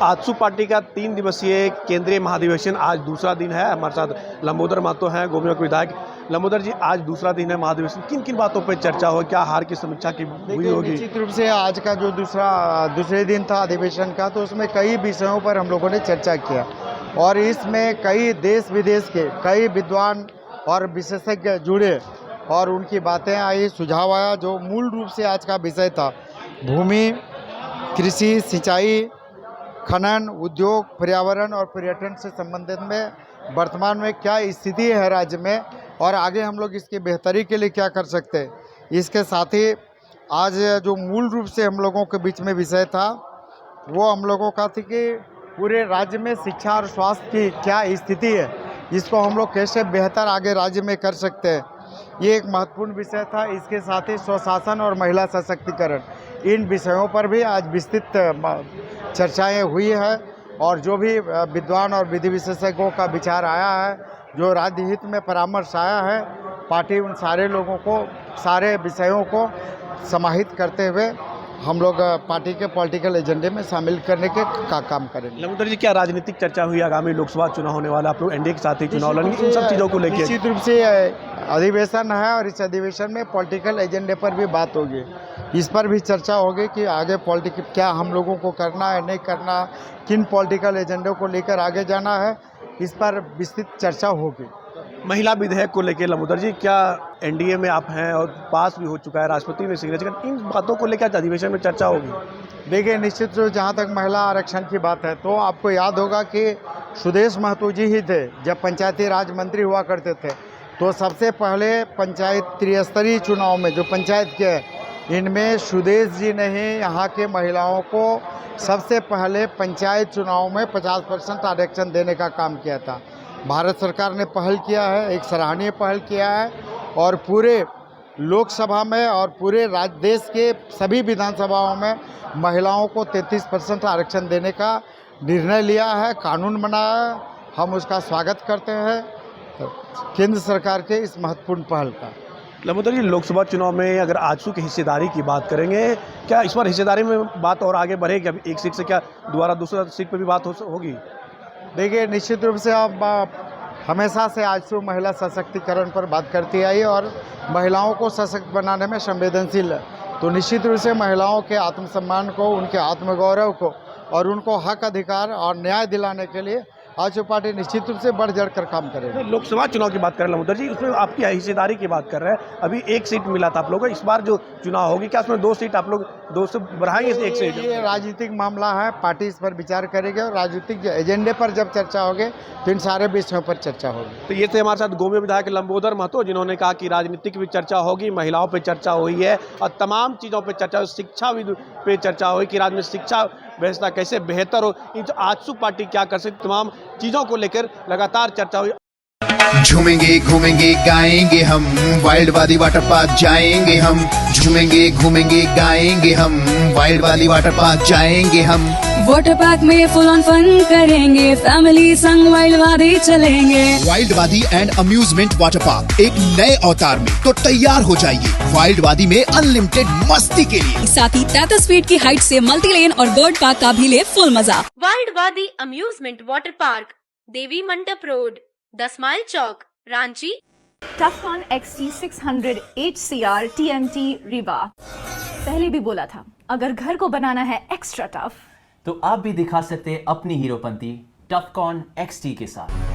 AJSU party का 3 दिवसीय केंद्रीय महाधिवेशन आज दूसरा दिन है। हमारे साथ लंबोदर महतो हैं, गोविंदपुर के विधायक। लंबोदर जी, आज दूसरा दिन है महाधिवेशन, किन किन बातों पर चर्चा हो, क्या हार की समीक्षा की हुई होगी? निश्चित रूप से आज का जो दूसरे दिन था अधिवेशन का, तो उसमें कई विषयों पर हम लोगों ने चर्चा किया और इसमें कई देश विदेश के कई विद्वान और विशेषज्ञ जुड़े और उनकी बातें आई, सुझाव आया। जो मूल रूप से आज का विषय था भूमि, कृषि, सिंचाई, खनन, उद्योग, पर्यावरण और पर्यटन से संबंधित में वर्तमान में क्या स्थिति है राज्य में और आगे हम लोग इसकी बेहतरी के लिए क्या कर सकते हैं। इसके साथ ही आज जो मूल रूप से हम लोगों के बीच में विषय था वो हम लोगों का था कि पूरे राज्य में शिक्षा और स्वास्थ्य की क्या स्थिति है, इसको हम लोग कैसे बेहतर आगे राज्य में कर सकते हैं, ये एक महत्वपूर्ण विषय था। इसके साथ ही स्वशासन और महिला सशक्तिकरण, इन विषयों पर भी आज विस्तृत चर्चाएं हुई है और जो भी विद्वान और विधि विशेषज्ञों का विचार आया है, जो राज्य हित में परामर्श आया है, पार्टी उन सारे लोगों को, सारे विषयों को समाहित करते हुए हम लोग पार्टी के पॉलिटिकल एजेंडे में शामिल करने के काम करेंगे। लंबोदर जी, क्या राजनीतिक चर्चा हुई? आगामी लोकसभा चुनाव होने वाला, आप लोग एनडीए के साथ ही चुनाव लड़ेंगे, इन सब चीज़ों को लेकर निश्चित रूप से अधिवेशन है और इस अधिवेशन में पॉलिटिकल एजेंडे पर भी बात होगी। इस पर भी चर्चा होगी कि आगे पॉलिटिकल क्या हम लोगों को करना है, नहीं करना, किन पॉलिटिकल एजेंडों को लेकर आगे जाना है, इस पर विस्तृत चर्चा होगी। महिला विधेयक को लेकर लंबोदर जी, क्या एनडीए में आप हैं और पास भी हो चुका है, राष्ट्रपति ने सिग्नेचर, इन बातों को लेकर अधिवेशन में चर्चा होगी? देखिए, निश्चित रूप जहाँ तक महिला आरक्षण की बात है तो आपको याद होगा कि सुदेश महतो जी ही थे जब पंचायती राज मंत्री हुआ करते थे, तो सबसे पहले पंचायत त्रिस्तरीय चुनाव में जो पंचायत के, इनमें सुदेश जी ने ही यहाँ के महिलाओं को सबसे पहले पंचायत चुनाव में 50% आरक्षण देने का काम किया था। भारत सरकार ने पहल किया है, एक सराहनीय पहल किया है और पूरे लोकसभा में और पूरे राज्य देश के सभी विधानसभाओं में महिलाओं को 33% आरक्षण देने का निर्णय लिया है, कानून बनाया है। हम उसका स्वागत करते हैं केंद्र सरकार के इस महत्वपूर्ण पहल का। लंबोदर जी, लोकसभा चुनाव में अगर आजसू की हिस्सेदारी की बात करेंगे, क्या इस बार हिस्सेदारी में बात और आगे बढ़ेगी? अभी एक सीट से क्या दोबारा दूसरा सीट पर भी बात होगी? देखिए, निश्चित रूप से अब हमेशा से आजसू महिला सशक्तिकरण पर बात करती आई और महिलाओं को सशक्त बनाने में संवेदनशील है। तो निश्चित रूप से महिलाओं के आत्मसम्मान को, उनके आत्मगौरव को और उनको हक, अधिकार और न्याय दिलाने के लिए आजसू पार्टी निश्चित रूप से बढ़ चढ़ कर काम करेगी। लोकसभा चुनाव की बात कर रहे हैं लंबोदर जी, उसमें आपकी हिस्सेदारी की बात कर रहे हैं। अभी एक सीट मिला था आप लोगों को, इस बार जो चुनाव होगी क्या उसमें 2 सीट आप लोग 2 से बढ़ाएंगे? एक सीट ये राजनीतिक मामला है, पार्टी इस पर विचार करेगी और राजनीतिक एजेंडे पर जब चर्चा होगी तो इन सारे विषयों पर चर्चा होगी। तो ये थे हमारे साथ गोमे विधायक लंबोदर महतो, जिन्होंने कहा कि राजनीतिक भी चर्चा होगी, महिलाओं पर चर्चा हुई है और तमाम चीज़ों पर चर्चा हुई, शिक्षा पे चर्चा हुई कि राज्य में शिक्षा व्यवस्था कैसे बेहतर हो, इन आजसू पार्टी क्या कर सकती, तमाम चीज़ों को लेकर लगातार चर्चा हुई। झूमेंगे, घूमेंगे, गाएंगे हम, वाइल्ड वादी वाटर पार्क जाएंगे हम। झूमेंगे, घूमेंगे, गाएंगे हम, वाइल्ड वादी वाटर पार्क जाएंगे हम। वाटर पार्क में फुल ऑन फन करेंगे, फैमिली संग वाइल्ड वादी चलेंगे। वाइल्ड वादी एंड अम्यूजमेंट वाटर पार्क एक नए अवतार में, तो तैयार हो जाइए वाइल्ड वादी में अनलिमिटेड मस्ती के लिए। साथ ही 33 फीट की हाइट से मल्टी लेन और बर्ड पार्क का भी ले फुल मजा। वाइल्ड वादी अम्यूजमेंट वाटर पार्क, देवी मंडप रोड, 10 माइल चौक, Ranchi. टफकॉन XT 600 HCR TMT Riva. पहले भी बोला था, अगर घर को बनाना है एक्स्ट्रा टफ, तो आप भी दिखा सकते हैं अपनी हीरोपंती टफकॉन XT के साथ।